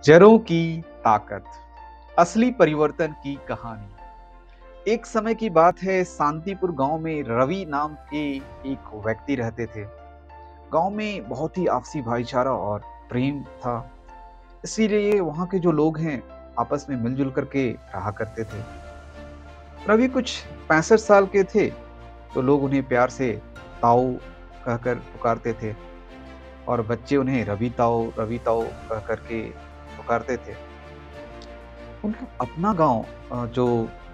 जड़ों की ताकत, असली परिवर्तन की कहानी। एक समय की बात है, शांतिपुर गांव में रवि नाम के एक व्यक्ति रहते थे। गांव में बहुत ही आपसी भाईचारा और प्रेम था, इसीलिए वहां के जो लोग हैं आपस में मिलजुल करके रहा करते थे। रवि कुछ 65 साल के थे, तो लोग उन्हें प्यार से ताऊ कहकर पुकारते थे और बच्चे उन्हें रवि ताऊ कह करके पुकारते थे। उनका अपना गाँव जो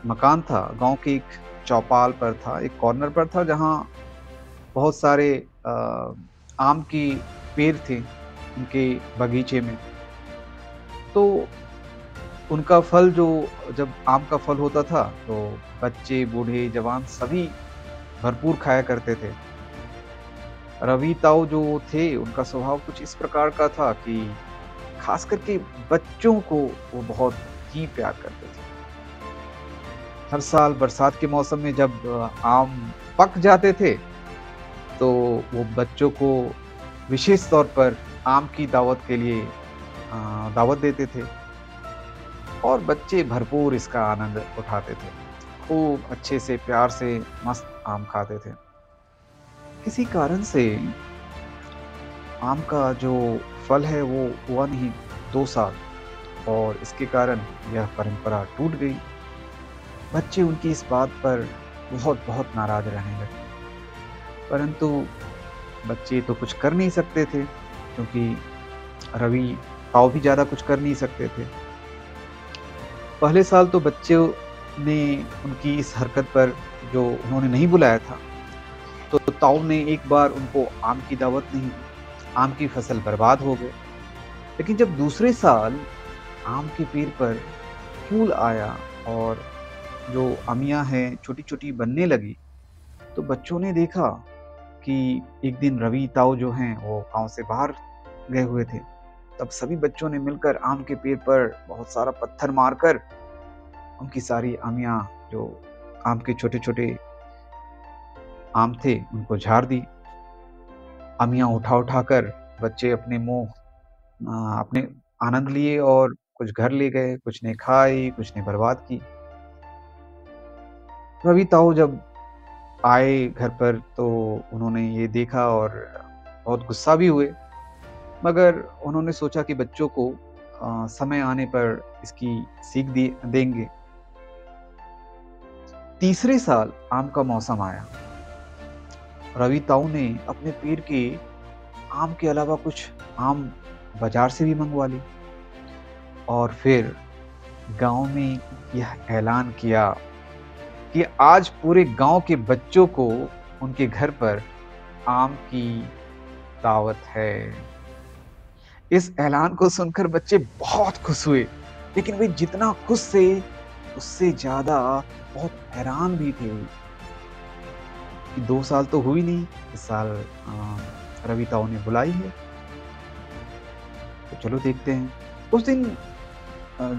मकान था, गाँव के एक चौपाल पर था, एक कॉर्नर पर था जहाँ बहुत सारे अ, आम के पेड़ थे उनके बगीचे में। तो उनका फल जो जब आम का फल होता था, तो बच्चे, बूढ़े, जवान सभी भरपूर खाया करते थे। रवि ताऊ जो थे, उनका स्वभाव कुछ इस प्रकार का था कि खास करके बच्चों को वो बहुत ही प्यार करते थे। हर साल बरसात के मौसम में जब आम पक जाते थे, तो वो बच्चों को विशेष तौर पर आम की दावत के लिए दावत देते थे और बच्चे भरपूर इसका आनंद उठाते थे। खूब अच्छे से, प्यार से मस्त आम खाते थे। किसी कारण से आम का जो फल है वो हुआ नहीं 2 साल, और इसके कारण यह परंपरा टूट गई। बच्चे उनकी इस बात पर बहुत नाराज़ रहने लगे। परंतु बच्चे तो कुछ कर नहीं सकते थे, क्योंकि रवि ताऊ भी ज़्यादा कुछ कर नहीं सकते थे। पहले साल तो बच्चों ने उनकी इस हरकत पर, जो उन्होंने नहीं बुलाया था, तो ताऊ ने एक बार उनको आम की दावत नहीं दी। आम की फसल बर्बाद हो गई। लेकिन जब दूसरे साल आम के पेड़ पर फूल आया और जो अमियाँ हैं छोटी-छोटी बनने लगी, तो बच्चों ने देखा कि एक दिन रवि ताऊ जो हैं वो गाँव से बाहर गए हुए थे। तब सभी बच्चों ने मिलकर आम के पेड़ पर बहुत सारा पत्थर मारकर उनकी सारी आमियाँ, जो आम के छोटे-छोटे आम थे, उनको झाड़ दी। आमियाँ उठा-उठा कर बच्चे अपने मुँह अपने आनंद लिए और कुछ घर ले गए, कुछ ने खाई, कुछ ने बर्बाद की। रवि ताऊ जब आए घर पर, तो उन्होंने ये देखा और बहुत गुस्सा भी हुए, मगर उन्होंने सोचा कि बच्चों को समय आने पर इसकी सीख दी देंगे। तीसरे साल आम का मौसम आया। रवि ताऊ ने अपने पेड़ के आम के अलावा कुछ आम बाजार से भी मंगवा ली और फिर गांव में यह ऐलान किया कि आज पूरे गांव के बच्चों को उनके घर पर आम की दावत है। इस ऐलान को सुनकर बच्चे बहुत खुश हुए, लेकिन वे जितना खुश थे, उससे ज़्यादा बहुत हैरान भी थे कि 2 साल तो हुई नहीं, इस साल रवि ताऊ ने बुलाई है, तो चलो देखते हैं। उस दिन अ,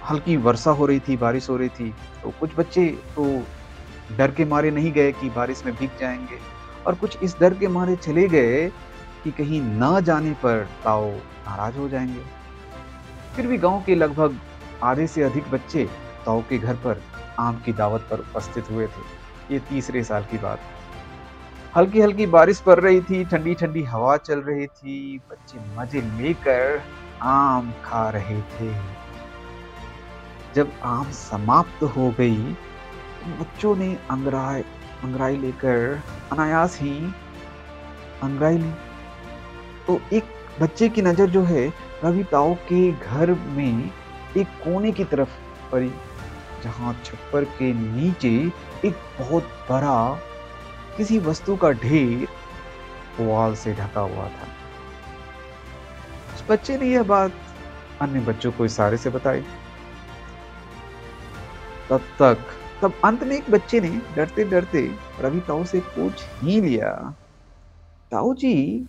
हल्की वर्षा हो रही थी, बारिश हो रही थी, तो कुछ बच्चे तो डर के मारे नहीं गए कि बारिश में भीग जाएँगे, और कुछ इस डर के मारे चले गए कि कहीं ना जाने पर ताऊ नाराज़ हो जाएँगे। फिर भी गाँव के लगभग आधे से अधिक बच्चे ताऊ के घर पर आम की दावत पर उपस्थित हुए थे। ये तीसरे साल की बात है। हल्की-हल्की बारिश पड़ रही थी, ठंडी-ठंडी हवा चल रही थी, बच्चे मज़े लेकर आम खा रहे थे। जब आम समाप्त हो गई, तो बच्चों ने अंगड़ाई लेकर अनायास ही अंगड़ाई ली। तो एक बच्चे की नज़र जो है रवि ताऊ के घर में एक कोने की तरफ पड़ी, जहाँ छप्पर के नीचे एक बहुत बड़ा किसी वस्तु का ढेर पुआल से ढका हुआ था। उस बच्चे ने यह बात अन्य बच्चों को इशारे से बताई। तब तक तब अंत में एक बच्चे ने डरते-डरते रवि ताऊ से पूछ ही लिया, "ताऊ जी,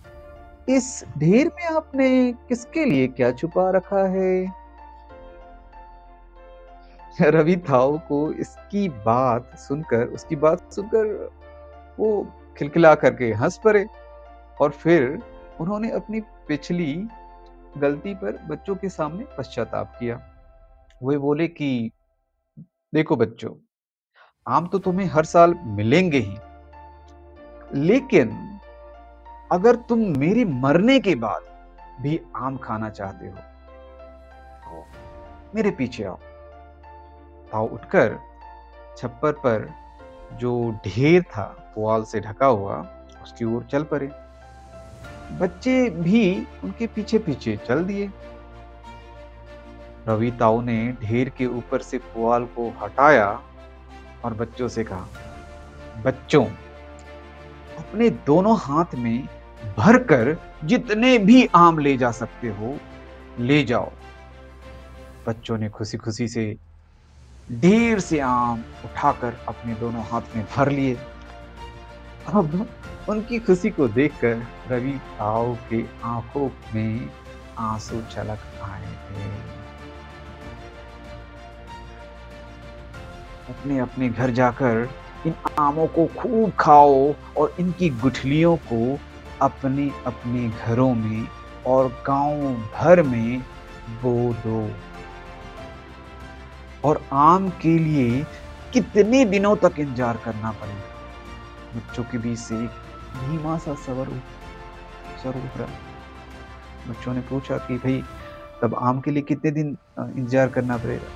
इस ढेर में आपने किसके लिए क्या छुपा रखा है?" रवि ताऊ को उसकी बात सुनकर वो खिलखिला करके हँस पड़े और फिर उन्होंने अपनी पिछली गलती पर बच्चों के सामने पश्चाताप किया। वे बोले कि देखो बच्चों, आम तो तुम्हें हर साल मिलेंगे ही, लेकिन अगर तुम मेरे मरने के बाद भी आम खाना चाहते हो तो मेरे पीछे आओ। ताऊ उठकर छप्पर पर जो ढेर था पुआल से ढका हुआ, उसकी ओर चल पड़े। बच्चे भी उनके पीछे पीछे चल दिए। रवि ताऊ ने ढेर के ऊपर से पुआल को हटाया और बच्चों से कहा, बच्चों, अपने दोनों हाथ में भरकर जितने भी आम ले जा सकते हो ले जाओ। बच्चों ने खुशी खुशी से ढेर से आम उठाकर अपने दोनों हाथ में भर लिए। अब उनकी खुशी को देखकर रवि ताऊ की आंखों में आंसू छलक आए थे। अपने अपने घर जाकर इन आमों को खूब खाओ और इनकी गुठलियों को अपने अपने घरों में और गांव भर में बो दो। और आम के लिए कितने दिनों तक इंतजार करना पड़ेगा? बच्चों के बीच से एक धीमा सा स्वर उभरा। बच्चों ने पूछा कि भाई, तब आम के लिए कितने दिन इंतजार करना पड़ेगा?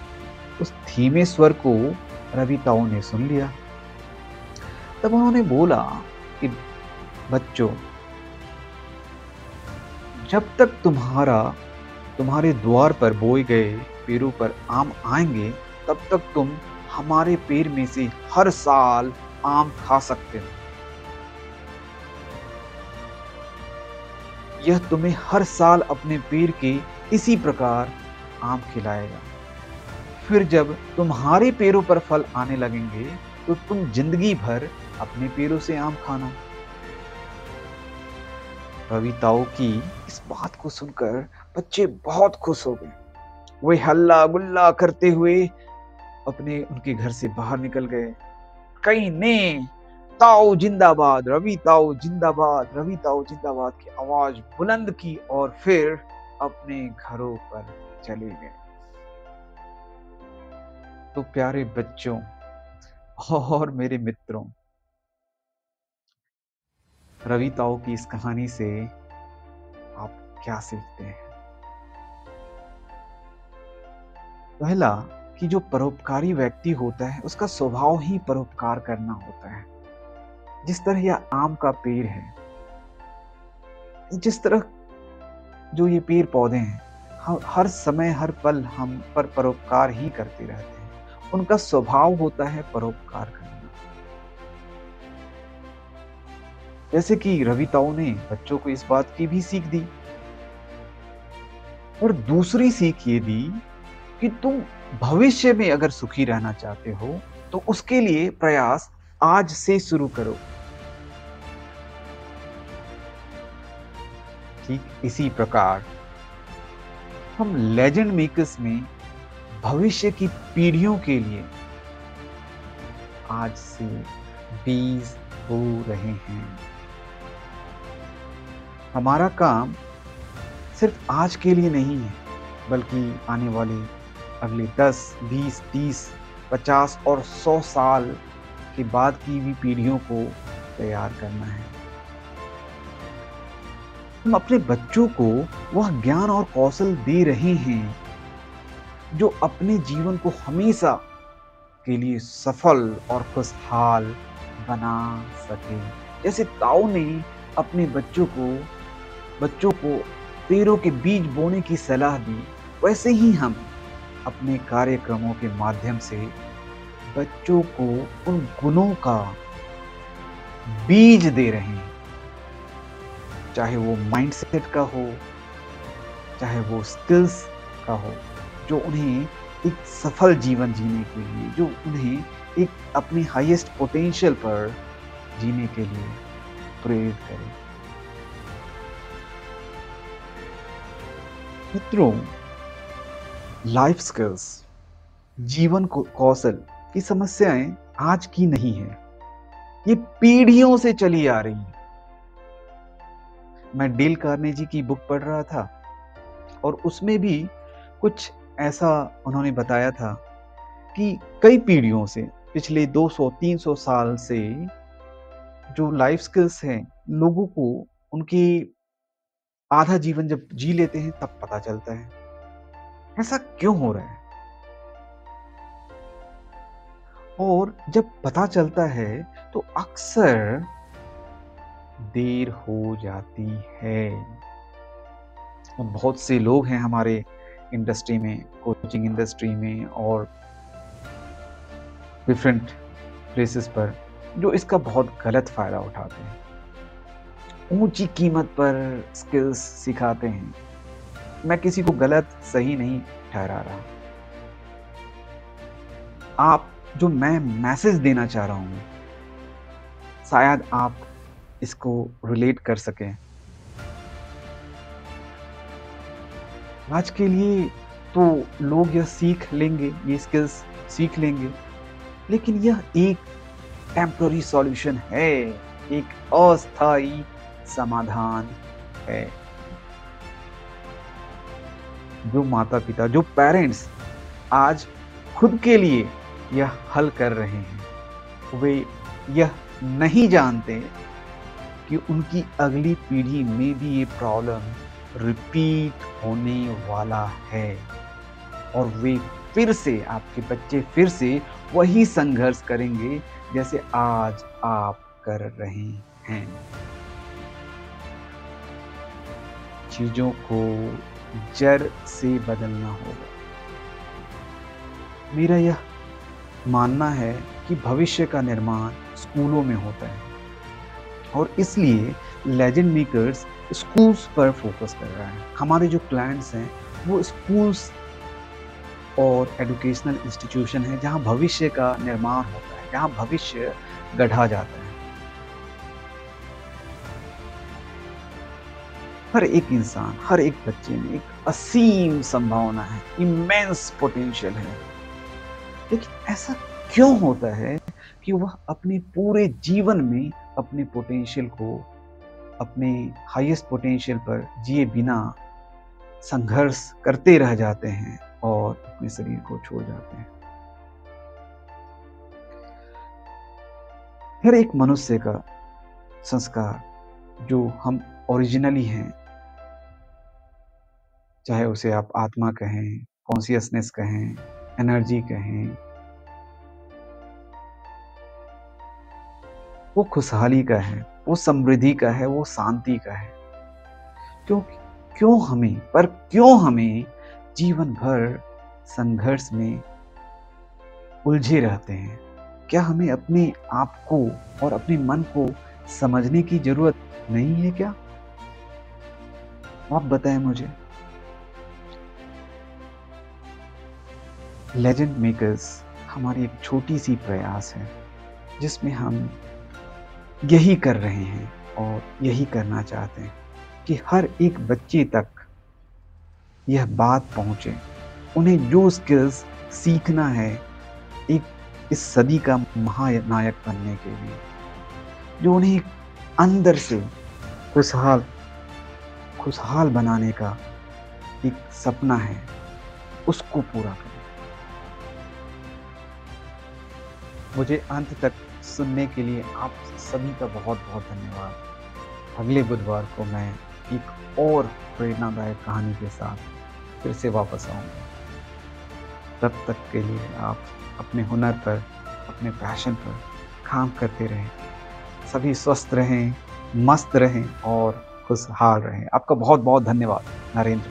उस धीमे स्वर को रवि ताऊ ने सुन लिया। तब उन्होंने बोला कि बच्चों, जब तक तुम्हारे द्वार पर बोए गए पेड़ों पर आम आएंगे, तब तक तुम हमारे पेड़ में से हर साल आम खा सकते हो। यह तुम्हें हर साल अपने पेड़ के इसी प्रकार आम खिलाएगा। फिर जब तुम्हारे पेड़ों पर फल आने लगेंगे तो तुम जिंदगी भर अपने पेड़ों से आम खाना। रवि ताऊ की इस बात को सुनकर बच्चे बहुत खुश हो गए। वे हल्ला गुल्ला करते हुए उनके घर से बाहर निकल गए। कई ने ताऊ जिंदाबाद, रवि ताऊ जिंदाबाद, रवि ताऊ जिंदाबाद की आवाज बुलंद की और फिर अपने घरों पर चले गए। तो प्यारे बच्चों और मेरे मित्रों, रवि ताऊ की इस कहानी से आप क्या सीखते हैं? पहला, कि जो परोपकारी व्यक्ति होता है उसका स्वभाव ही परोपकार करना होता है। जिस तरह यह आम का पेड़ है, जिस तरह जो ये पेड़ पौधे हैं, हर समय हर पल हम पर परोपकार ही करते रहते हैं। उनका स्वभाव होता है परोपकार करना। जैसे कि रवि ताऊ ने बच्चों को इस बात की भी सीख दी। और दूसरी सीख ये दी कि तुम भविष्य में अगर सुखी रहना चाहते हो तो उसके लिए प्रयास आज से शुरू करो। ठीक इसी प्रकार हम लेजेंड मेकर्स में भविष्य की पीढ़ियों के लिए आज से बीज बो रहे हैं। हमारा काम सिर्फ आज के लिए नहीं है, बल्कि आने वाले अगले 10, 20, 30, 50 और 100 साल के बाद की भी पीढ़ियों को तैयार करना है। हम अपने बच्चों को वह ज्ञान और कौशल दे रहे हैं जो अपने जीवन को हमेशा के लिए सफल और खुशहाल बना सके। जैसे ताऊ ने अपने बच्चों को पेड़ों के बीज बोने की सलाह दी, वैसे ही हम अपने कार्यक्रमों के माध्यम से बच्चों को उन गुणों का बीज दे रहे हैं। चाहे वो माइंडसेट का हो, चाहे वो स्किल्स का हो, जो उन्हें एक सफल जीवन जीने के लिए, जो उन्हें एक अपनी हाईएस्ट पोटेंशियल पर जीने के लिए प्रेरित करे। मित्रों, लाइफ स्किल्स, जीवन कौशल की समस्याएं आज की नहीं है, ये पीढ़ियों से चली आ रही है। मैं डेल कार्नेगी की बुक पढ़ रहा था और उसमें भी कुछ ऐसा उन्होंने बताया था कि कई पीढ़ियों से, पिछले 200-300 साल से जो लाइफ स्किल्स हैं, लोगों को उनकी आधा जीवन जब जी लेते हैं तब पता चलता है। ऐसा क्यों हो रहा है? और जब पता चलता है तो अक्सर देर हो जाती है। और बहुत से लोग हैं हमारे इंडस्ट्री में, कोचिंग इंडस्ट्री में और डिफरेंट प्लेसेस पर, जो इसका बहुत गलत फायदा उठाते हैं। ऊंची कीमत पर स्किल्स सिखाते हैं। मैं किसी को गलत सही नहीं ठहरा रहा। आप जो मैं मैसेज देना चाह रहा हूं, शायद आप इसको रिलेट कर सकें। आज के लिए तो लोग यह सीख लेंगे, ये स्किल्स सीख लेंगे, लेकिन यह एक टेम्पररी सॉल्यूशन है, एक अस्थायी समाधान है। जो माता पिता, जो पेरेंट्स आज खुद के लिए यह हल कर रहे हैं, वे यह नहीं जानते कि उनकी अगली पीढ़ी में भी ये प्रॉब्लम रिपीट होने वाला है और वे फिर से, आपके बच्चे फिर से वही संघर्ष करेंगे जैसे आज आप कर रहे हैं। चीजों को जड़ से बदलना होगा। मेरा यह मानना है कि भविष्य का निर्माण स्कूलों में होता है और इसलिए लेजेंड मेकर्स स्कूल्स पर फोकस कर रहा है। हमारे जो क्लाइंट्स हैं वो स्कूल्स और एजुकेशनल इंस्टीट्यूशन है जहां भविष्य का निर्माण होता है, जहां भविष्य गढ़ा जाता है। हर एक इंसान, हर एक बच्चे में एक असीम संभावना है, इमेंस पोटेंशियल है, लेकिन ऐसा क्यों होता है कि वह अपने पूरे जीवन में अपने पोटेंशियल को, अपने हाईएस्ट पोटेंशियल पर जिए बिना संघर्ष करते रह जाते हैं और अपने शरीर को छोड़ जाते हैं। हर एक मनुष्य का संस्कार, जो हम ओरिजिनली हैं, चाहे उसे आप आत्मा कहें, कॉन्शियसनेस कहें, एनर्जी कहें, वो खुशहाली का है, वो समृद्धि का है, वो शांति का है। क्यों हमें जीवन भर संघर्ष में उलझे रहते हैं? क्या हमें अपने आप को और अपने मन को समझने की जरूरत नहीं है क्या? आप बताएं मुझे। लेजेंड मेकर्स हमारी एक छोटी सी प्रयास है जिसमें हम यही कर रहे हैं और यही करना चाहते हैं कि हर एक बच्चे तक यह बात पहुंचे। उन्हें जो स्किल्स सीखना है एक इस सदी का महानायक बनने के लिए, जो उन्हें अंदर से खुशहाल बनाने का एक सपना है, उसको पूरा करें। मुझे अंत तक सुनने के लिए आप सभी का बहुत बहुत धन्यवाद। अगले बुधवार को मैं एक और प्रेरणादायक कहानी के साथ फिर से वापस आऊंगा। तब तक के लिए आप अपने हुनर पर, अपने पैशन पर काम करते रहें। सभी स्वस्थ रहें, मस्त रहें और खुशहाल रहें। आपका बहुत बहुत धन्यवाद। नरेंद्र।